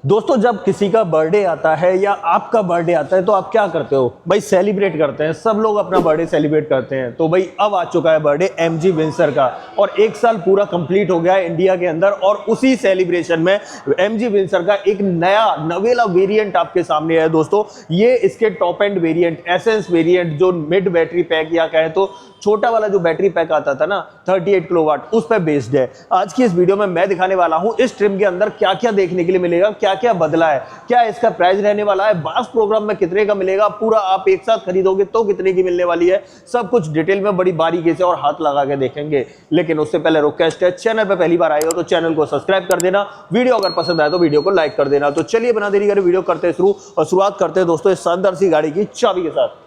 दोस्तों जब किसी का बर्थडे आता है या आपका बर्थडे आता है तो आप क्या करते हो भाई? सेलिब्रेट करते हैं। सब लोग अपना बर्थडे सेलिब्रेट करते हैं। तो भाई अब आ चुका है बर्थडे एमजी विंसर का और 1 साल पूरा कंप्लीट हो गया है इंडिया के अंदर और उसी सेलिब्रेशन में एमजी विंसर का एक नया नवेला वेरिएंट आपके सामने है दोस्तों। ये इसके top end variant, essence variant, जो मिड बैटरी पैक या कहे तो छोटा वाला जो बैटरी पैक आता था ना 38 किलोवाट, उस पर बेस्ड है। आज की इस वीडियो में मैं दिखाने वाला हूं इस ट्रिम के अंदर क्या क्या देखने के लिए मिलेगा, क्या क्या बदला है, क्या इसका प्राइस रहने वाला है, बास प्रोग्राम में कितने का मिलेगा, पूरा आप एक साथ खरीदोगे तो कितने की मिलने वाली है, सब कुछ डिटेल में बड़ी बारीकी से और हाथ लगा के देखेंगे। लेकिन उससे पहले रिक्वेस्ट है, चैनल पर पहली बार आए हो तो चैनल को सब्सक्राइब कर देना, वीडियो अगर पसंद आए तो वीडियो को लाइक कर देना। तो चलिए बिना देरी करे वीडियो करते हैं शुरू और शुरुआत करते हैं दोस्तों इस शानदार सी गाड़ी की चाबी के साथ।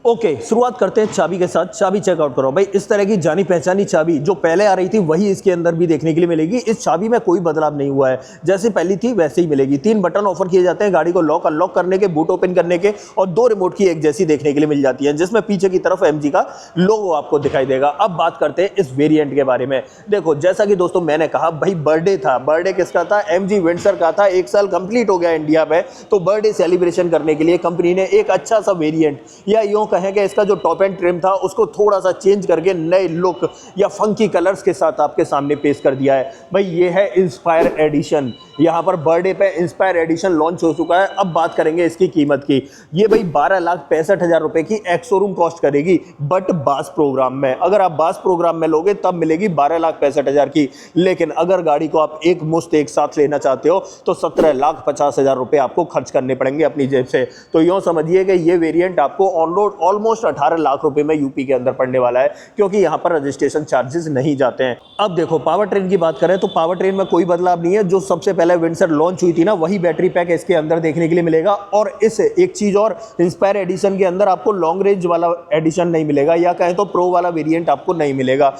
ओके, शुरुआत करते हैं चाबी के साथ। चाबी चेकआउट करो भाई। इस तरह की जानी पहचानी चाबी जो पहले आ रही थी वही इसके अंदर भी देखने के लिए मिलेगी। इस चाबी में कोई बदलाव नहीं हुआ है, जैसे पहली थी वैसे ही मिलेगी। 3 बटन ऑफर किए जाते हैं गाड़ी को लॉक अनलॉक करने के, बूट ओपन करने के, और 2 रिमोट की एक जैसी देखने के लिए मिल जाती है, जिसमें पीछे की तरफ एमजी का लोगो आपको दिखाई देगा। अब बात करते हैं इस वेरियंट के बारे में। देखो जैसा कि दोस्तों मैंने कहा भाई बर्थडे था, बर्थडे किसका था? एमजी विंसर का था। 1 साल कंप्लीट हो गया इंडिया में, तो बर्थडे सेलिब्रेशन करने के लिए कंपनी ने एक अच्छा सा वेरियंट या यूं कहें कि इसका जो टॉप एंड ट्रिम था उसको थोड़ा सा चेंज करके नए लुक या फंकी कलर्स के साथ आपके सामने पेश कर दिया है। भाई ये है इंस्पायर एडिशन। यहाँ पर बर्थडे पे इंस्पायर एडिशन लॉन्च हो चुका है। अब बात करेंगे इसकी कीमत की। ये भाई 12,65,000 रुपए की एक्स शोरूम कॉस्ट करेगी, बट बास प्रोग्राम में, अगर आप बास प्रोग्राम में लोगे तब मिलेगी 12,65,000 की। लेकिन अगर गाड़ी को आप एक मुश्त एक साथ लेना चाहते हो तो 17,50,000 रुपए आपको खर्च करने पड़ेंगे अपनी जेब से। तो यूँ समझिए कि ये वेरियंट आपको ऑन रोड ऑलमोस्ट 18 लाख रुपए में यूपी के अंदर पड़ने वाला है, क्योंकि यहाँ पर रजिस्ट्रेशन चार्जेस नहीं जाते हैं। अब देखो पावर ट्रेन की बात करें तो पावर ट्रेन में कोई बदलाव नहीं है। जो सबसे पहले विंसर लॉन्च हुई थी ना, वही बैटरी पैक इसके अंदर देखने के लिए मिलेगा। और इस एक चीज और, इंस्पायर एडिशन के अंदर आपको लॉन्ग रेंज वाला एडिशन नहीं मिलेगा, या कहें तो प्रो वाला वेरिएंट आपको नहीं मिलेगा।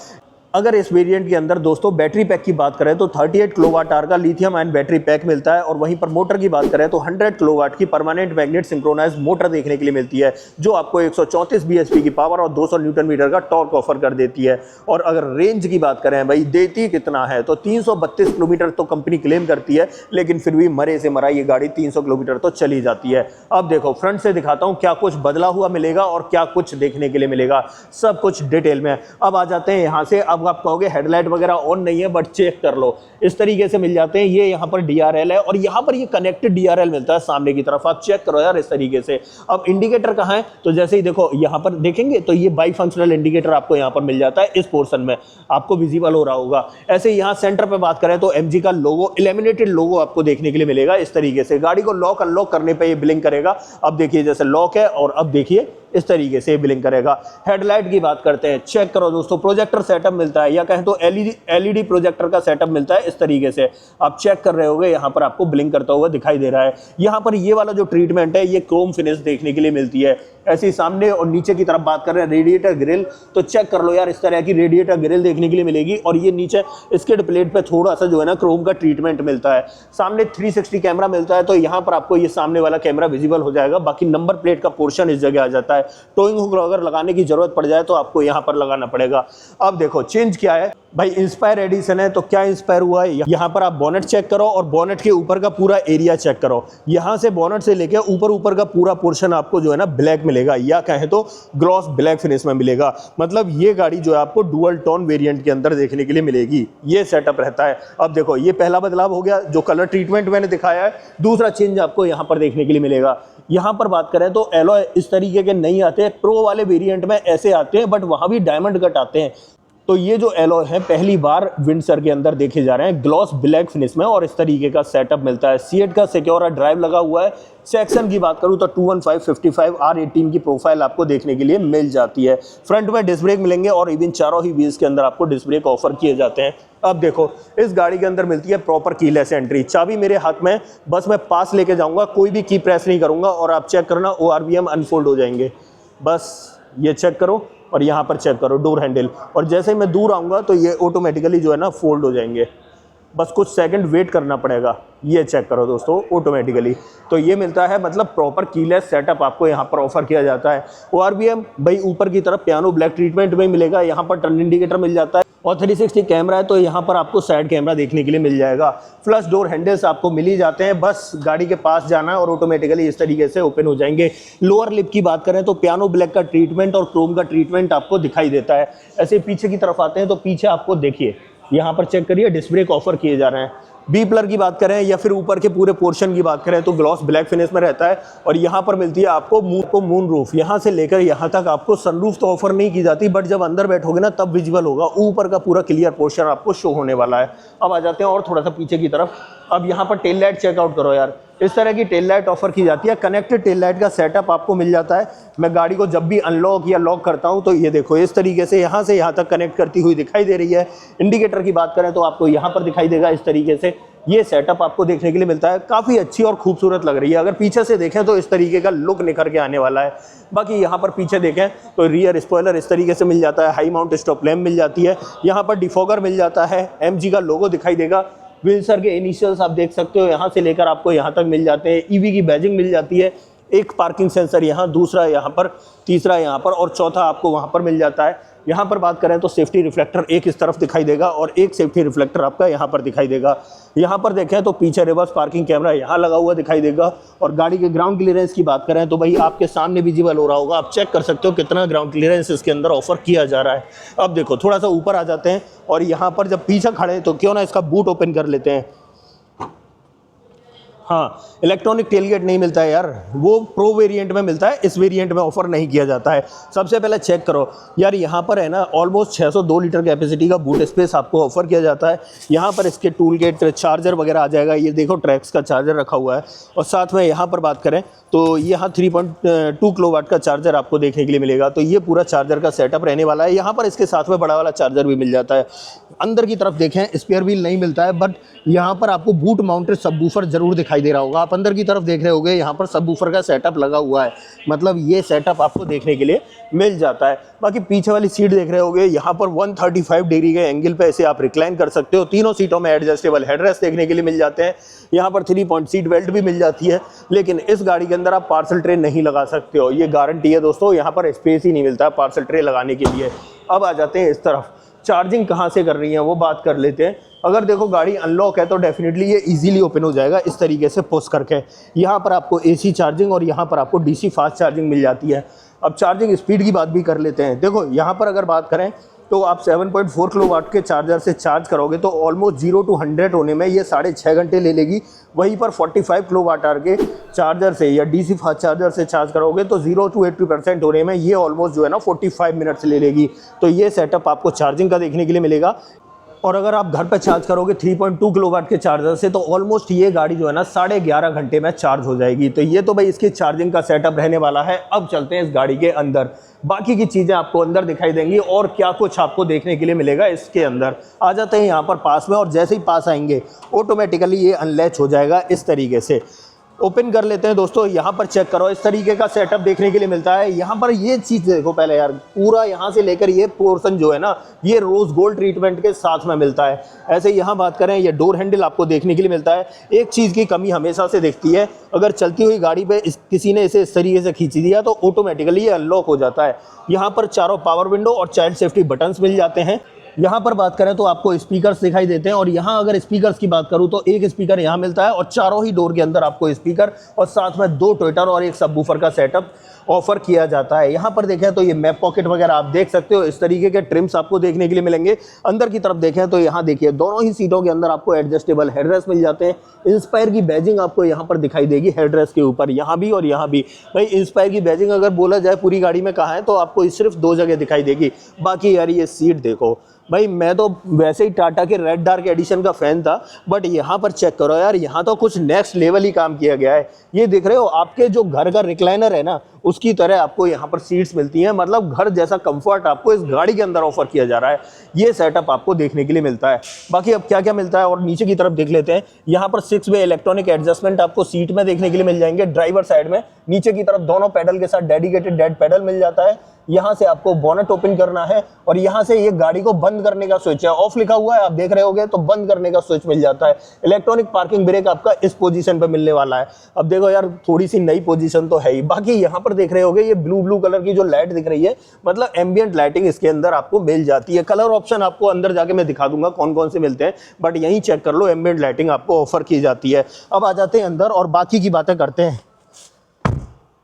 अगर इस वेरिएंट के अंदर दोस्तों बैटरी पैक की बात करें तो 38 किलोवाट आवर का लिथियम आयन बैटरी पैक मिलता है, और वहीं पर मोटर की बात करें तो 100 किलोवाट की परमानेंट मैग्नेट सिंक्रोनाइज मोटर देखने के लिए मिलती है, जो आपको 134 bhp की पावर और 200 न्यूटन मीटर का टॉर्क ऑफर कर देती है। और अगर रेंज की बात करें भाई देती कितना है तो 332 किलोमीटर तो कंपनी क्लेम करती है, लेकिन फिर भी मरे से मरा ये गाड़ी 300 किलोमीटर तो चली जाती है। अब देखो फ्रंट से दिखाता हूँ क्या कुछ बदला हुआ मिलेगा और क्या कुछ देखने के लिए मिलेगा, सब कुछ डिटेल में। अब आ जाते हैं यहाँ से। अब आप कहोगे हेडलाइट वगैरह ऑन नहीं है, बट चेक कर लो, इस तरीके से मिल जाते हैं। ये यहाँ पर DRL है और यहाँ पर ये कनेक्टेड DRL मिलता है सामने की तरफ। आप चेक करो यार इस तरीके से। अब इंडिकेटर कहाँ है तो जैसे ही देखो यहाँ पर देखेंगे तो ये बाई फंक्शनल इंडिकेटर आपको यहाँ पर मिल जाता है, इस पोर्शन में आपको विजिबल हो रहा होगा। ऐसे यहाँ सेंटर पर बात करें तो MG का लोगो, इलेमिनेटेड लोगो आपको देखने के लिए मिलेगा इस तरीके से। गाड़ी को लॉक अनलॉक करने पर ये ब्लिंक करेगा। अब देखिए जैसे लॉक है और अब देखिए इस तरीके से ब्लिंक करेगा। हेडलाइट की बात करते हैं, चेक करो दोस्तों, प्रोजेक्टर सेटअप मिलता है, या कहें तो LED प्रोजेक्टर का सेटअप मिलता है इस तरीके से। आप चेक कर रहे होगे यहाँ पर आपको ब्लिंक करता हुआ दिखाई दे रहा है। यहाँ पर ये वाला जो ट्रीटमेंट है ये क्रोम फिनिश देखने के लिए मिलती है। ऐसे ही सामने और नीचे की तरफ बात कर रहे हैं रेडिएटर ग्रिल, तो चेक कर लो यार इस तरह की रेडिएटर ग्रिल देखने के लिए मिलेगी। और ये नीचे स्किड प्लेट पे थोड़ा सा जो है ना क्रोम का ट्रीटमेंट मिलता है। सामने 360 कैमरा मिलता है, तो यहाँ पर आपको ये सामने वाला कैमरा विजिबल हो जाएगा। बाकी नंबर प्लेट का पोर्शन इस जगह आ जाता है। टोइंग हुक अगर लगाने की जरूरत पड़ जाए तो आपको यहाँ पर लगाना पड़ेगा। अब देखो चेंज क्या है भाई, इंस्पायर एडिशन है तो क्या इंस्पायर हुआ है, यहाँ पर आप बोनेट चेक करो और बोनेट के ऊपर का पूरा एरिया चेक करो। यहाँ से बोनेट से लेके ऊपर का पूरा पोर्शन आपको जो है ना ब्लैक मिलेगा, या कहें तो ग्लॉस ब्लैक फिनिश में मिलेगा। मतलब ये गाड़ी जो है आपको डुअल टोन वेरिएंट के अंदर देखने के लिए मिलेगी। ये सेटअप रहता है। अब देखो ये पहला बदलाव हो गया जो कलर ट्रीटमेंट मैंने दिखाया है। दूसरा चेंज आपको यहाँ पर देखने के लिए मिलेगा। यहाँ पर बात करें तो एलॉय इस तरीके के नहीं आते, प्रो वाले वेरिएंट में ऐसे आते हैं, बट वहाँ भी डायमंड कट आते हैं। तो ये जो एलॉय है पहली बार विंसर के अंदर देखे जा रहे हैं ग्लॉस ब्लैक फिनिश में, और इस तरीके का सेटअप मिलता है। सीएट का सिक्योर ड्राइव लगा हुआ है। सेक्शन की बात करूं तो 215/55 R18 की प्रोफाइल आपको देखने के लिए मिल जाती है। फ्रंट में डिस्क ब्रेक मिलेंगे और इवन चारों ही व्हील्स के अंदर आपको डिस्क ब्रेक ऑफर किए जाते हैं। अब देखो इस गाड़ी के अंदर मिलती है प्रॉपर कीलेस एंट्री। चाबी मेरे हाथ में, बस मैं पास लेके जाऊंगा, कोई भी की प्रेस नहीं करूंगा, और आप चेक करना ORVM अनफोल्ड हो जाएंगे। बस ये चेक करो और यहाँ पर चेक करो डोर हैंडल, और जैसे ही मैं दूर आऊँगा तो ये ऑटोमेटिकली जो है ना फोल्ड हो जाएंगे। बस कुछ सेकंड वेट करना पड़ेगा। ये चेक करो दोस्तों ऑटोमेटिकली। तो ये मिलता है, मतलब प्रॉपर कीलेस सेटअप आपको यहाँ पर ऑफर किया जाता है। ORVM भाई ऊपर की तरफ पियानो ब्लैक ट्रीटमेंट में मिलेगा। यहाँ पर टर्न इंडिकेटर मिल जाता है। और 360 कैमरा है, तो यहाँ पर आपको साइड कैमरा देखने के लिए मिल जाएगा। फ्लश डोर हैंडल्स आपको मिल ही जाते हैं, बस गाड़ी के पास जाना है और ऑटोमेटिकली इस तरीके से ओपन हो जाएंगे। लोअर लिप की बात करें तो पियानो ब्लैक का ट्रीटमेंट और क्रोम का ट्रीटमेंट आपको दिखाई देता है। ऐसे पीछे की तरफ आते हैं तो पीछे आपको देखिए यहाँ पर चेक करिए डिस्क ब्रेक ऑफर किए जा रहे हैं। बी प्लर की बात करें या फिर ऊपर के पूरे पोर्शन की बात करें तो ग्लॉस ब्लैक फिनिश में रहता है। और यहाँ पर मिलती है आपको मून रूफ, यहाँ से लेकर यहाँ तक आपको सनरूफ तो ऑफर नहीं की जाती, बट जब अंदर बैठोगे ना तब विजुअल होगा, ऊपर का पूरा क्लियर पोर्शन आपको शो होने वाला है। अब आ जाते हैं और थोड़ा सा पीछे की तरफ। अब यहाँ पर टेल लाइट चेकआउट करो यार, इस तरह की टेल लाइट ऑफर की जाती है। कनेक्टेड टेल लाइट का सेटअप आपको मिल जाता है। मैं गाड़ी को जब भी अनलॉक या लॉक करता हूं तो ये देखो इस तरीके से यहाँ तक कनेक्ट करती हुई दिखाई दे रही है। इंडिकेटर की बात करें तो आपको यहाँ पर दिखाई देगा इस तरीके से। ये सेटअप आपको देखने के लिए मिलता है, काफ़ी अच्छी और खूबसूरत लग रही है। अगर पीछे से देखें तो इस तरीके का लुक निखर के आने वाला है। बाकी यहाँ पर पीछे देखें तो रियर स्पॉइलर इस तरीके से मिल जाता है, हाई माउंट स्टॉप लैम्प मिल जाती है, यहाँ पर डिफॉगर मिल जाता है, MG का लोगो दिखाई देगा, विल्सर के इनिशियल्स आप देख सकते हो यहाँ से लेकर आपको यहाँ तक मिल जाते हैं। EV की बैजिंग मिल जाती है, एक पार्किंग सेंसर यहाँ, दूसरा यहाँ पर, तीसरा यहाँ पर और चौथा आपको वहाँ पर मिल जाता है। यहाँ पर बात करें तो सेफ्टी रिफ्लेक्टर एक इस तरफ दिखाई देगा और एक सेफ्टी रिफ्लेक्टर आपका यहाँ पर दिखाई देगा। यहाँ पर देखें तो पीछे रिवर्स पार्किंग कैमरा यहाँ लगा हुआ दिखाई देगा। और गाड़ी के ग्राउंड क्लियरेंस की बात करें तो भाई आपके सामने विजिबल हो रहा होगा, आप चेक कर सकते हो कितना ग्राउंड क्लियरेंस इसके अंदर ऑफर किया जा रहा है। अब देखो थोड़ा सा ऊपर आ जाते हैं और यहाँ पर जब पीछे खड़े तो क्यों ना इसका बूट ओपन कर लेते हैं। हाँ, इलेक्ट्रॉनिक टेलगेट नहीं मिलता है यार, वो प्रो वेरिएंट में मिलता है, इस वेरिएंट में ऑफर नहीं किया जाता है। सबसे पहले चेक करो यार, यहाँ पर है ना ऑलमोस्ट 602 लीटर कैपेसिटी का बूट स्पेस आपको ऑफर किया जाता है। यहाँ पर इसके टूल गेट चार्जर वगैरह आ जाएगा, ये देखो ट्रैक्स का चार्जर रखा हुआ है। और साथ में यहाँ पर बात करें तो यहाँ 3.2 किलोवाट का चार्जर आपको देखने के लिए मिलेगा। तो ये पूरा चार्जर का सेटअप रहने वाला है। यहाँ पर इसके साथ में बड़ा वाला चार्जर भी मिल जाता है। अंदर की तरफ देखें स्पेयर व्हील नहीं मिलता है, बट यहाँ पर आपको बूट माउंटेड सबवूफर जरूर दिखाई दे रहा होगा। आप अंदर की तरफ देख रहे होगे यहाँ पर सबवूफर का सेटअप लगा हुआ है, मतलब ये सेटअप आपको देखने के लिए मिल जाता है। बाकी पीछे वाली सीट देख रहे होगे, यहाँ पर 135 डिग्री के एंगल पे ऐसे आप रिक्लाइन कर सकते हो। तीनों सीटों में एडजस्टेबल हेडरेस्ट देखने के लिए मिल जाते हैं। यहाँ पर 3 पॉइंट सीट बेल्ट भी मिल जाती है, लेकिन इस गाड़ी के अंदर आप पार्सल ट्रे नहीं लगा सकते हो, ये गारंटी है दोस्तों। यहाँ पर स्पेस ही नहीं मिलता है पार्सल ट्रे लगाने के लिए। अब आ जाते हैं इस तरफ, चार्जिंग कहाँ से कर रही है वो बात कर लेते हैं। अगर देखो गाड़ी अनलॉक है तो डेफिनेटली ये इजीली ओपन हो जाएगा इस तरीके से पुश करके। यहाँ पर आपको AC चार्जिंग और यहाँ पर आपको DC फास्ट चार्जिंग मिल जाती है। अब चार्जिंग स्पीड की बात भी कर लेते हैं। देखो यहाँ पर अगर बात करें तो आप 7.4 किलोवाट के चार्जर से चार्ज करोगे तो ऑलमोस्ट 0 to 100 होने में ये 6.5 घंटे ले लेगी। वहीं पर 45 किलोवाट आवर के चार्जर से या DC फास्ट चार्जर से चार्ज करोगे तो 0 to 80% होने में ये ऑलमोस्ट जो है ना 45 मिनट्स ले लेगी। तो ये सेटअप आपको चार्जिंग का देखने के लिए मिलेगा। और अगर आप घर पर चार्ज करोगे 3.2 किलोवाट के चार्जर से तो ऑलमोस्ट ये गाड़ी जो है ना 11.5 घंटे में चार्ज हो जाएगी। तो ये तो भाई इसकी चार्जिंग का सेटअप रहने वाला है। अब चलते हैं इस गाड़ी के अंदर, बाकी की चीज़ें आपको अंदर दिखाई देंगी और क्या कुछ आपको देखने के लिए मिलेगा इसके अंदर। आ जाते हैं यहाँ पर पास में, और जैसे ही पास आएंगे ऑटोमेटिकली ये अनलैच हो जाएगा इस तरीके से। ओपन कर लेते हैं दोस्तों, यहाँ पर चेक करो इस तरीके का सेटअप देखने के लिए मिलता है। यहाँ पर ये चीज़ देखो पहले यार, पूरा यहाँ से लेकर ये पोर्शन जो है ना ये रोज गोल्ड ट्रीटमेंट के साथ में मिलता है। ऐसे यहाँ बात करें ये डोर हैंडल आपको देखने के लिए मिलता है। एक चीज़ की कमी हमेशा से दिखती है, अगर चलती हुई गाड़ी पे किसी ने इसे इस तरीके से खींच दिया तो ऑटोमेटिकली ये अनलॉक हो जाता है। यहाँ पर चारों पावर विंडो और चाइल्ड सेफ्टी बटन्स मिल जाते हैं। यहाँ पर बात करें तो आपको स्पीकर्स दिखाई देते हैं, और यहाँ अगर स्पीकर्स की बात करूँ तो एक स्पीकर यहाँ मिलता है और चारों ही डोर के अंदर आपको स्पीकर और साथ में 2 ट्विटर और एक सबवूफर का सेटअप ऑफर किया जाता है। यहाँ पर देखें तो ये मैप पॉकेट वगैरह आप देख सकते हो, इस तरीके के ट्रिम्स आपको देखने के लिए मिलेंगे। अंदर की तरफ देखें तो यहाँ देखिए दोनों ही सीटों के अंदर आपको एडजस्टेबल हेडरेस्ट मिल जाते हैं। इंस्पायर की बैजिंग आपको यहाँ पर दिखाई देगी हेडरेस्ट के ऊपर, यहाँ भी और यहाँ भी। भाई इंस्पायर की बैजिंग अगर बोला जाए पूरी गाड़ी में कहाँ है तो आपको सिर्फ 2 जगह दिखाई देगी। बाकी यार ये सीट देखो भाई, मैं तो वैसे ही टाटा के रेड डार्क एडिशन का फ़ैन था, बट यहाँ पर चेक करो यार, यहाँ तो कुछ नेक्स्ट लेवल ही काम किया गया है। ये देख रहे हो आपके जो घर का रिक्लाइनर है ना उसकी तरह आपको यहाँ पर सीट्स मिलती हैं, मतलब घर जैसा कंफर्ट आपको इस गाड़ी के अंदर ऑफर किया जा रहा है। ये सेटअप आपको देखने के लिए मिलता है। बाकी अब क्या क्या मिलता है और नीचे की तरफ देख लेते हैं। यहाँ पर 6 वे इलेक्ट्रॉनिक एडजस्टमेंट आपको सीट में देखने के लिए मिल जाएंगे। ड्राइवर साइड में नीचे की तरफ दोनों पैडल के साथ डेडिकेटेड डेड पैडल मिल जाता है। यहाँ से आपको बोनेट ओपन करना है और यहाँ से ये गाड़ी को बंद करने का स्विच है, ऑफ लिखा हुआ है आप देख रहे होगे, तो बंद करने का स्विच मिल जाता है। इलेक्ट्रॉनिक पार्किंग ब्रेक आपका इस पोजीशन पे मिलने वाला है। अब देखो यार थोड़ी सी नई पोजीशन तो है ही। बाकी यहाँ पर पर देख रहे होगे ये ब्लू कलर की जो लाइट दिख रही है, मतलब एम्बियंट लाइटिंग इसके अंदर आपको मिल जाती है। कलर ऑप्शन आपको अंदर जाके मैं दिखा दूंगा कौन कौन से मिलते हैं, बट यहीं चेक कर लो, एम्बियंट लाइटिंग आपको ऑफर की जाती है। अब आ जाते हैं अंदर और बाकी की बातें करते हैं।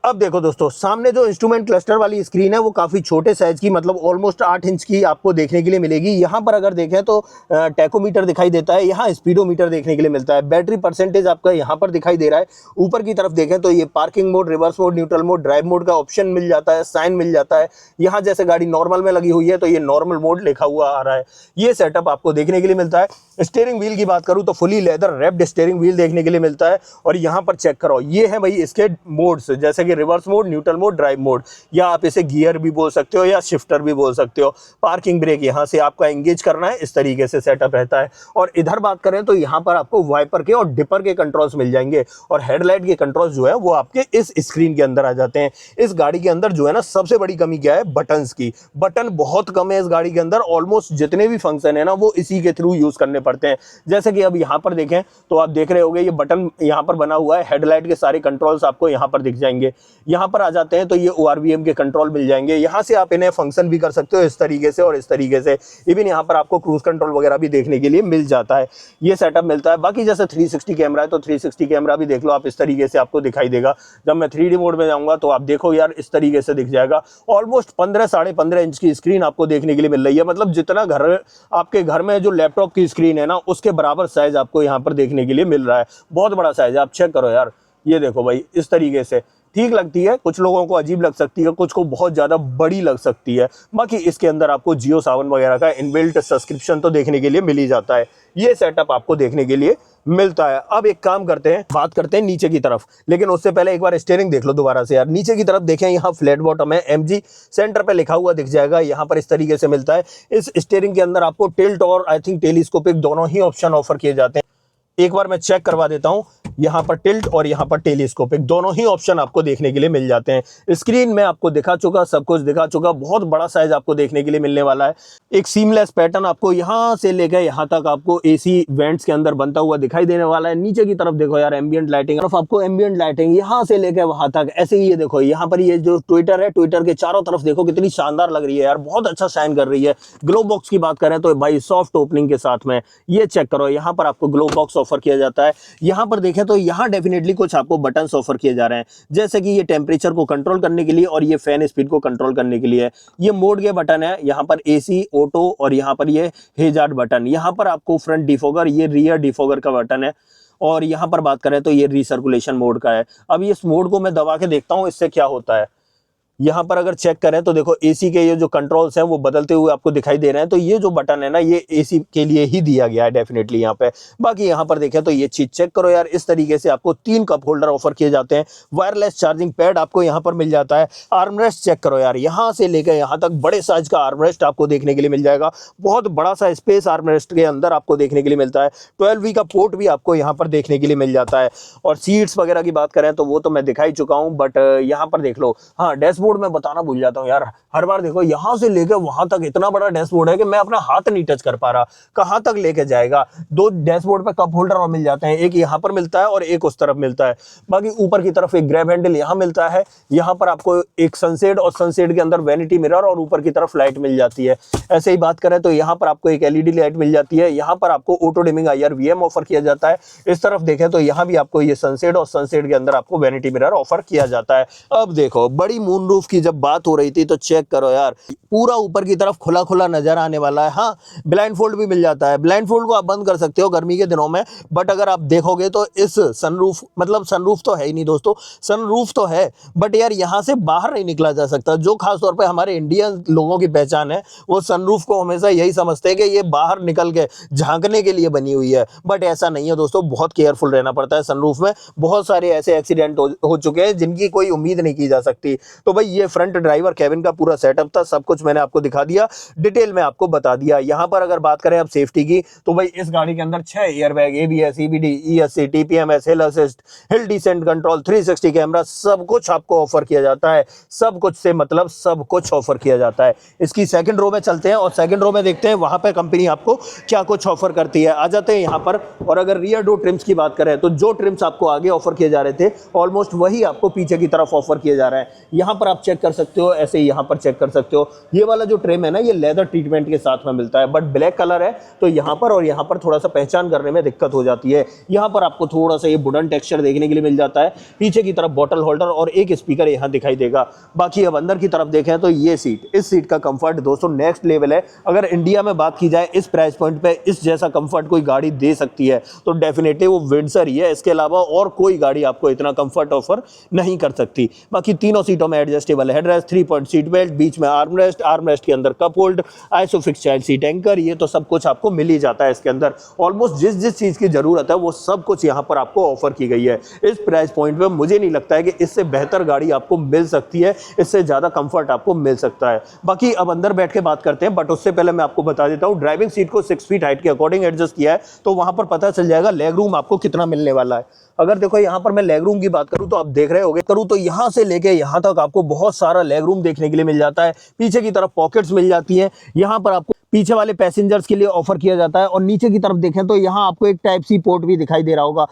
अब देखो दोस्तों, सामने जो इंस्ट्रूमेंट क्लस्टर वाली स्क्रीन है वो काफ़ी छोटे साइज की, मतलब ऑलमोस्ट 8 इंच की आपको देखने के लिए मिलेगी। यहाँ पर अगर देखें तो टैकोमीटर दिखाई देता है, यहाँ स्पीडोमीटर देखने के लिए मिलता है, बैटरी परसेंटेज आपका यहाँ पर दिखाई दे रहा है। ऊपर की तरफ देखें तो ये parking mode, reverse mode, neutral mode, drive mode का ऑप्शन मिल जाता है, साइन मिल जाता है। यहाँ जैसे गाड़ी नॉर्मल में लगी हुई है तो ये नॉर्मल मोड लिखा हुआ आ रहा है, ये सेटअप आपको देखने के लिए मिलता है। स्टीयरिंग व्हील की बात करूँ तो fully leather wrapped steering wheel देखने के लिए मिलता है। और यहाँ पर चेक करो, ये है भाई इसके मोड्स, जैसे कि reverse mode, neutral mode, drive mode, या आप इसे गियर भी बोल सकते हो या शिफ्टर भी बोल सकते हो। पार्किंग ब्रेक यहाँ से आपका एंगेज करना है, इस तरीके से सेटअप रहता है। और इधर बात करें तो यहाँ पर आपको वाइपर के और डिपर के कंट्रोल्स मिल जाएंगे, और हेडलाइट के कंट्रोल्स जो है वो आपके इस स्क्रीन के अंदर आ जाते हैं। इस गाड़ी के अंदर जो है ना, सबसे बड़ी कमी क्या है, बटन्स की। बटन बहुत कम है इस गाड़ी के अंदर, ऑलमोस्ट जितने भी फंक्शन है ना वो इसी के थ्रू यूज करने पड़ते हैं। जैसे कि अब यहाँ पर देखें तो आप देख रहे होंगे ये बटन यहाँ पर बना हुआ है, हेडलाइट के सारे कंट्रोल्स आपको यहाँ पर दिख जाएंगे। यहाँ पर आ जाते हैं तो ये ORVM के कंट्रोल मिल जाएंगे, यहाँ से आप इन्हें फंक्शन भी कर सकते हो इस तरीके से और इस तरीके से। इवन यहाँ पर आपको क्रूज कंट्रोल वगैरह भी देखने के लिए मिल जाता है, ये सेटअप मिलता है। बाकी जैसे 360 कैमरा है तो 360 कैमरा भी देख लो आप, इस तरीके से आपको दिखाई देगा। जब मैं 3D मोड में जाऊंगा तो आप देखो यार, इस तरीके से दिख जाएगा। ऑलमोस्ट 15 साढ़े 15 इंच की स्क्रीन आपको देखने के लिए मिल रही है, मतलब जितना आपके घर में जो लैपटॉप की स्क्रीन है ना उसके बराबर साइज आपको यहाँ पर देखने के लिए मिल रहा है। बहुत बड़ा साइज है, आप चेक करो यार, ये देखो भाई, इस तरीके से ठीक लगती है। कुछ लोगों को अजीब लग सकती है, कुछ को बहुत ज़्यादा बड़ी लग सकती है। बाकी इसके अंदर आपको जियो सावन वगैरह का इनबिल्ट सब्सक्रिप्शन तो देखने के लिए मिल ही जाता है, ये सेटअप आपको देखने के लिए मिलता है। अब एक काम करते हैं, बात करते हैं नीचे की तरफ, लेकिन उससे पहले एक बार स्टीयरिंग देख लो दोबारा से यार। नीचे की तरफ देखें, यहाँ फ्लैट बॉटम है, MG सेंटर पे लिखा हुआ दिख जाएगा, यहाँ पर इस तरीके से मिलता है। इस स्टीयरिंग के अंदर आपको टिल्ट और आई थिंक टेलीस्कोपिक दोनों ही ऑप्शन ऑफर किए जाते हैं। एक बार मैं चेक करवा देता हूं, यहाँ पर टिल्ट और यहाँ पर टेलीस्कोपिक दोनों ही ऑप्शन आपको देखने के लिए मिल जाते हैं। स्क्रीन में आपको दिखा चुका, सब कुछ दिखा चुका, बहुत बड़ा साइज आपको देखने के लिए मिलने वाला है। एक सीमलेस पैटर्न आपको यहाँ से लेकर यहाँ तक आपको AC वेंट्स के अंदर बनता हुआ दिखाई देने वाला है। नीचे की तरफ देखो यार, एम्बियंट लाइटिंग, तरफ आपको एम्बियंट लाइटिंग यहाँ से लेकर वहां तक, ऐसे ही ये देखो यहाँ पर ये जो ट्विटर है, ट्विटर के चारों तरफ देखो कितनी शानदार लग रही है यार, बहुत अच्छा शाइन कर रही है। ग्लो बॉक्स की बात करें तो भाई सॉफ्ट ओपनिंग के साथ में, ये चेक करो, यहाँ पर आपको ग्लो बॉक्स ऑफर किया जाता है। यहाँ पर देखें तो यहाँ डेफिनेटली कुछ आपको बटन्स ऑफर किए जा रहे हैं, जैसे कि ये टेम्परेचर को कंट्रोल करने के लिए और ये फैन स्पीड को कंट्रोल करने के लिए। ये मोड के बटन है, यहाँ पर AC, ऑटो और यहाँ पर ये हेजार्ड बटन। यहाँ पर आपको फ्रंट डिफॉगर, ये रियर डिफॉगर का बटन है। और यहाँ पर बात करें तो ये रिसर्कुलेशन मोड का है। अब इस मोड को मैं दबा के देखता हूँ इससे क्या होता है। यहाँ पर अगर चेक करें तो देखो AC के ये जो कंट्रोल्स हैं वो बदलते हुए आपको दिखाई दे रहे हैं। तो ये जो बटन है ना, ये AC के लिए ही दिया गया है डेफिनेटली यहाँ पे। बाकी यहाँ पर देखें तो ये चीज चेक करो यार, इस तरीके से आपको 3 कप होल्डर ऑफर किए जाते हैं। वायरलेस चार्जिंग पैड आपको यहाँ पर मिल जाता है। आर्मरेस्ट चेक करो यार, यहाँ से लेकर यहाँ तक बड़े साइज का आर्मरेस्ट आपको देखने के लिए मिल जाएगा। बहुत बड़ा सा स्पेस आर्मरेस्ट के अंदर आपको देखने के लिए मिलता है। 12V का पोर्ट भी आपको यहाँ पर देखने के लिए मिल जाता है। और सीट्स वगैरह की बात करें तो वो तो मैं दिखा ही चुका हूँ, बट यहाँ पर देख लो, हाँ डैशबोर्ड में बताना भूल जाता हूँ यार, हर बार देखो यहाँ से लेकर वहां तक इतना बड़ा डैशबोर्ड है कि मैं अपना हाथ नहीं टच कर पा रहा, कहां तक लेके जाएगा। 2 डैशबोर्ड पे कप होल्डर और मिल जाते हैं, एक यहाँ पर मिलता है और एक उस तरफ मिलता है। बाकी ऊपर की तरफ एक ग्रैब हैंडल यहाँ मिलता है। यहाँ पर आपको एक सनसेट और सनसेट के अंदर वैनिटी मिरर और ऊपर की तरफ लाइट मिल जाती है। ऐसे ही बात करें तो यहाँ पर आपको एक LED लाइट मिल जाती है। यहाँ पर आपको ऑटो डिमिंग IR/VM ऑफर किया जाता है। इस तरफ देखें तो यहाँ भी आपको ये सनसेट और सनसेट के अंदर आपको वैनिटी मिरर ऑफर किया जाता है। अब देखो, बड़ी मून रूफ की जब बात हो रही थी तो चेक करो यार, पूरा ऊपर की तरफ खुला खुला नजर आने वाला है। हाँ, ब्लाइंड फोल्ड भी मिल जाता है। ब्लाइंड फोल्ड को आप बंद कर सकते हो गर्मी के दिनों में, बट अगर आप देखोगे तो इस सनरूफ, मतलब सनरूफ तो है ही नहीं दोस्तों, सनरूफ तो है बट यार यहाँ से बाहर नहीं निकला जा सकता। जो खासतौर पे हमारे इंडियन लोगों की पहचान है, वो सनरूफ को हमेशा यही समझते हैं कि ये बाहर निकल के झांकने के लिए बनी हुई है, बट ऐसा नहीं है दोस्तों। बहुत केयरफुल रहना पड़ता है सनरूफ में। बहुत सारे ऐसे एक्सीडेंट हो चुके हैं जिनकी कोई उम्मीद नहीं की जा सकती। तो भाई ये फ्रंट ड्राइवर कैबिन का पूरा सेटअप था, सब कुछ मैंने आपको दिखा दिया, डिटेल में आपको बता दिया। यहाँ पर अगर बात करें अब सेफ्टी की, तो भाई इस गाड़ी के अंदर 6 airbag, ABS, EBD, ESC, TPMS, हिल assist, hill descent control, 360 camera, सब कुछ आपको ऑफर किया जाता है। सब कुछ से मतलब सब कुछ ऑफर किया जाता है। इसकी सेकंड रो में चलते हैं और सेकंड रो में देखते हैं वहां पे कंपनी आपको क्या कुछ ऑफर करती है। आ जाते हैं यहाँ पर। और अगर रियर डोर ट्रिम्स की बात करें तो जो ट्रिम्स आपको आगे ऑफर किए जा रहे थे ऑलमोस्ट वही आपको पीछे की तरफ ऑफर किए जा रहे हैं। यहाँ पर आप चेक कर सकते हो, ऐसे यहाँ पर चेक कर सकते हो। ये वाला जो ट्रिम है ना, ये लेदर ट्रीटमेंट के साथ में मिलता है, बट ब्लैक कलर है तो यहाँ पर और यहाँ पर थोड़ा सा पहचान करने में दिक्कत हो जाती है। यहाँ पर आपको थोड़ा सा ये वुडन टेक्सचर देखने के लिए मिल जाता है। पीछे की तरफ बॉटल होल्डर और एक स्पीकर यहाँ दिखाई देगा। बाकी अब अंदर की तरफ देखें तो ये सीट, इस सीट का कंफर्ट दोस्तों नेक्स्ट लेवल है। अगर इंडिया में बात की जाए इस प्राइस पॉइंट पे इस जैसा कंफर्ट कोई गाड़ी दे सकती है तो डेफिनेटली वो विंडसर ही है। इसके अलावा और कोई गाड़ी आपको इतना कंफर्ट ऑफर नहीं कर सकती। बाकी तीनों सीटों में adjustable headrest, 3 point seat belt, बीच में आर्मरेस्ट, आर्मरेस्ट के अंदर cup hold, Isofix child seat anchor, ये तो सब कुछ आपको मिल ही जाता है इसके अंदर। ऑलमोस्ट जिस जिस चीज की जरूरत है वो सब कुछ यहाँ पर आपको ऑफर की गई है। इस प्राइस पॉइंट पे मुझे नहीं लगता है कि इससे बेहतर गाड़ी आपको मिल सकती है, इससे ज्यादा कंफर्ट आपको मिल सकता है। बाकी अब अंदर बैठ के बात करते हैं, बट उससे पहले मैं आपको बता देता हूँ ड्राइविंग सीट को 6 फीट हाइट के अकॉर्डिंग एडजस्ट किया है, तो वहां पर पता चल जाएगा लेग रूम आपको कितना मिलने वाला है। अगर देखो यहाँ पर मैं लेग रूम की बात करूँ तो आप देख रहे होगे तो यहाँ से लेके यहाँ तक आपको बहुत सारा लेग रूम देखने के लिए मिल जाता है। पीछे की तरफ पॉकेट्स मिल जाती है, यहाँ पर आपको पीछे वाले पैसेंजर्स के लिए ऑफर किया जाता है। और नीचे की तरफ देखें तो यहाँ आपको एक टाइप सी पोर्ट भी दिखाई दे रहा होगा।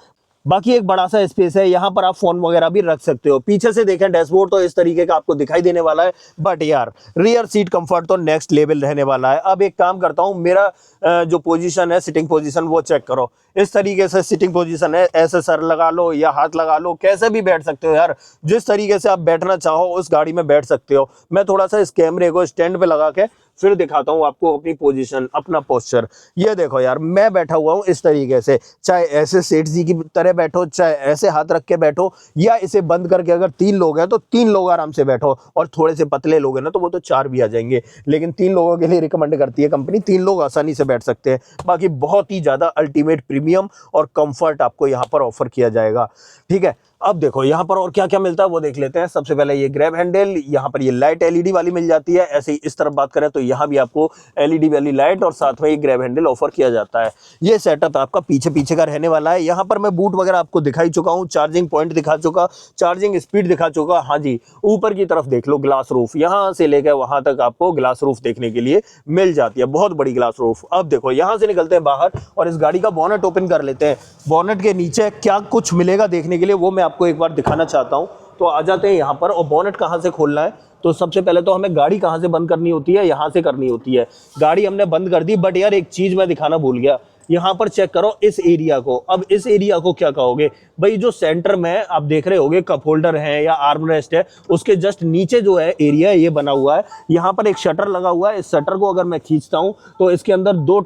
बाकी एक बड़ा सा स्पेस है, यहाँ पर आप फोन वगैरह भी रख सकते हो। पीछे से देखें डैशबोर्ड तो इस तरीके का आपको दिखाई देने वाला है, बट यार रियर सीट कंफर्ट तो नेक्स्ट लेवल रहने वाला है। अब एक काम करता हूँ, मेरा जो पोजीशन है, सिटिंग पोजीशन, वो चेक करो। इस तरीके से सिटिंग पोजीशन है, ऐसे सर लगा लो या हाथ लगा लो, कैसे भी बैठ सकते हो यार। जिस तरीके से आप बैठना चाहो उस गाड़ी में बैठ सकते हो। मैं थोड़ा सा इस कैमरे को स्टैंड पे लगा के फिर दिखाता हूँ आपको अपनी पोजीशन, अपना पोस्चर। ये देखो यार, मैं बैठा हुआ हूँ इस तरीके से, चाहे ऐसे सेठ जी की तरह बैठो, चाहे ऐसे हाथ रख के बैठो, या इसे बंद करके अगर 3 लोग हैं तो 3 लोग आराम से बैठो। और थोड़े से पतले लोग हैं ना तो वो तो 4 भी आ जाएंगे, लेकिन 3 लोगों के लिए रिकमेंड करती है कंपनी। 3 लोग आसानी से बैठ सकते हैं। बाकी बहुत ही ज्यादा अल्टीमेट प्रीमियम और कंफर्ट आपको यहाँ पर ऑफर किया जाएगा। ठीक है, अब देखो यहाँ पर और क्या क्या मिलता है वो देख लेते हैं। सबसे पहले ये ग्रैब हैंडल, यहाँ पर ये लाइट LED वाली मिल जाती है। ऐसे ही इस तरफ बात करें तो यहाँ भी आपको LED वाली लाइट और साथ में ये ग्रैब हैंडल ऑफर किया जाता है। ये सेटअप आपका पीछे का रहने वाला है। यहाँ पर मैं बूट वगैरह आपको दिखाई चुका हूँ, चार्जिंग पॉइंट दिखा चुका, चार्जिंग स्पीड दिखा चुका। हाँ जी, ऊपर की तरफ देख लो ग्लास रूफ, यहाँ से लेकर वहां तक आपको ग्लास रूफ देखने के लिए मिल जाती है, बहुत बड़ी ग्लास रूफ। अब देखो यहाँ से निकलते हैं बाहर और इस गाड़ी का बॉनेट ओपन कर लेते हैं। बॉनेट के नीचे क्या कुछ मिलेगा देखने के लिए वो मैं आपको एक बार दिखाना चाहता हूं। तो आ जाते हैं यहाँ पर। और बॉनेट कहाँ से खोलना है, तो सबसे पहले तो हमें गाड़ी कहाँ से बंद करनी होती है, यहाँ से करनी होती है। गाड़ी हमने बंद कर दी, बट यार एक चीज मैं दिखाना भूल गया। यहाँ पर चेक करो इस एरिया को। अब इस एरिया को क्या कहोगे भाई, जो सेंटर में आप देख रहे होगे कप होल्डर है या आर्मरेस्ट है, उसके जस्ट नीचे जो है एरिया ये बना हुआ है। यहाँ पर एक शटर लगा हुआ है। इस शटर को अगर मैं खींचता हूँ तो इसके अंदर 2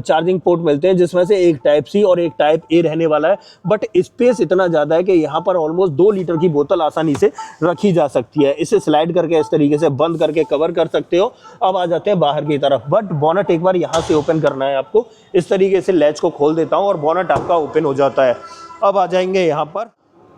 चार्जिंग पोर्ट मिलते हैं, जिसमें से एक टाइप सी और एक टाइप ए रहने वाला है। बट स्पेस इतना ज्यादा है कि यहाँ पर ऑलमोस्ट 2 लीटर की बोतल आसानी से रखी जा सकती है। इसे स्लाइड करके इस तरीके से बंद करके कवर कर सकते हो। अब आ जाते हैं बाहर की तरफ, बट बॉनेट एक बार यहाँ से ओपन करना है आपको। इस तरीके से लैच को खोल देता हूँ और बॉनेट आपका ओपन हो जाता है। अब आ जाएंगे यहाँ पर,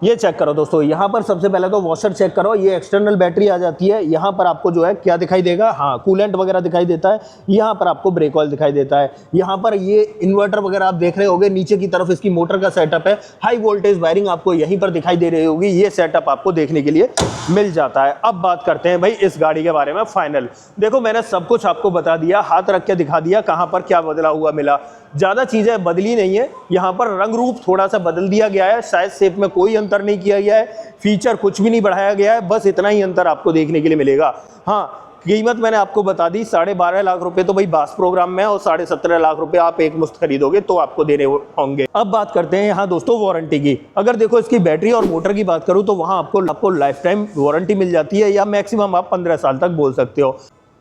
ये चेक करो दोस्तों। यहाँ पर सबसे पहले तो वॉशर चेक करो, ये एक्सटर्नल बैटरी आ जाती है। यहाँ पर आपको जो है क्या दिखाई देगा, हाँ कूलेंट वगैरह दिखाई देता है। यहाँ पर आपको ब्रेक ऑयल दिखाई देता है। यहाँ पर ये इन्वर्टर वगैरह आप देख रहे होगे। नीचे की तरफ इसकी मोटर का सेटअप है। हाई वोल्टेज वायरिंग आपको यहीं पर दिखाई दे रही होगी। ये सेटअप आपको देखने के लिए मिल जाता है। अब बात करते हैं भाई इस गाड़ी के बारे में फाइनल। देखो मैंने सब कुछ आपको बता दिया, हाथ रख के दिखा दिया कहाँ पर क्या बदला हुआ मिला। ज़्यादा चीज़ें बदली नहीं है। यहाँ पर रंग रूप थोड़ा सा बदल दिया गया है, साइज शेप में कोई अंतर नहीं किया गया है, फीचर कुछ भी नहीं बढ़ाया गया है, बस इतना ही अंतर आपको देखने के लिए मिलेगा। हाँ, कीमत मैंने आपको बता दी, 12.5 लाख रुपए तो भाई बास प्रोग्राम में और 17.5 लाख रुपए आप एक मुश्त खरीदोगे तो आपको देने होंगे। अब बात करते हैं यहाँ दोस्तों वारंटी की। अगर देखो इसकी बैटरी और मोटर की बात करूँ तो वहाँ आपको लाइफ टाइम वारंटी मिल जाती है, या मैक्सिमम आप 15 साल तक बोल सकते हो।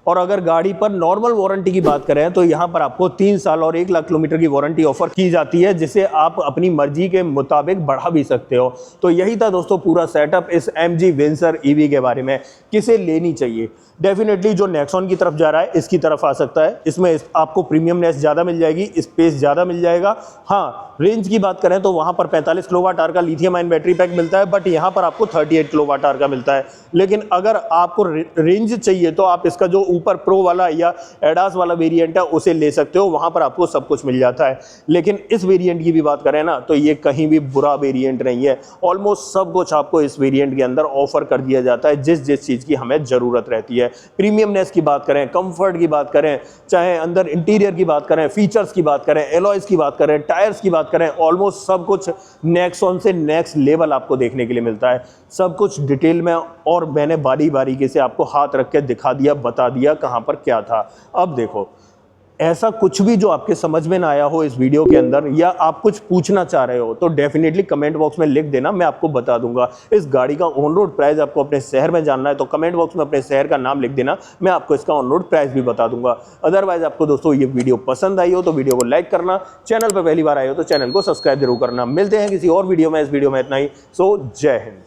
और अगर गाड़ी पर नॉर्मल वारंटी की बात करें तो यहाँ पर आपको 3 साल और 1 लाख किलोमीटर की वारंटी ऑफर की जाती है, जिसे आप अपनी मर्जी के मुताबिक बढ़ा भी सकते हो। तो यही था दोस्तों पूरा सेटअप इस MG विंसर EV के बारे में। किसे लेनी चाहिए? डेफिनेटली जो नेक्सॉन की तरफ जा रहा है इसकी तरफ आ सकता है। इसमें आपको प्रीमियमनेस ज़्यादा मिल जाएगी, स्पेस ज़्यादा मिल जाएगा। हाँ, रेंज की बात करें तो वहाँ पर 45 किलोवाट आवर का लिथियम आयन बैटरी पैक मिलता है, बट यहाँ पर आपको 38 किलोवाट आवर का मिलता है। लेकिन अगर आपको रेंज चाहिए तो आप इसका जो ऊपर प्रो वाला या एडास वाला वेरिएंट है उसे ले सकते हो, वहाँ पर आपको सब कुछ मिल जाता है। लेकिन इस वेरिएंट की भी बात करें ना तो ये कहीं भी बुरा वेरिएंट नहीं है। ऑलमोस्ट सब कुछ आपको इस वेरिएंट के अंदर ऑफर कर दिया जाता है जिस जिस चीज़ की हमें ज़रूरत रहती है। प्रीमियमनेस की बात करें, कंफर्ट की बात करें, चाहे अंदर इंटीरियर की बात करें, फीचर्स की बात करें, एलॉयज की बात करें, टायर्स की बात करें, ऑलमोस्ट सब कुछ नेक्सॉन से नेक्स्ट लेवल आपको देखने के लिए मिलता है। सब कुछ डिटेल में और मैंने बारीकी से आपको हाथ रख के दिखा दिया, बता दिया कहाँ पर क्या था। अब देखो, ऐसा कुछ भी जो आपके समझ में ना आया हो इस वीडियो के अंदर या आप कुछ पूछना चाह रहे हो तो डेफिनेटली कमेंट बॉक्स में लिख देना, मैं आपको बता दूंगा। इस गाड़ी का ऑन रोड प्राइस आपको अपने शहर में जानना है तो कमेंट बॉक्स में अपने शहर का नाम लिख देना, मैं आपको इसका ऑन रोड प्राइस भी बता दूंगा। अदरवाइज आपको दोस्तों ये वीडियो पसंद आई हो तो वीडियो को लाइक करना, चैनल पर पहली बार आए हो तो चैनल को सब्सक्राइब जरूर करना। मिलते हैं किसी और वीडियो में। इस वीडियो में इतना ही। सो जय हिंद।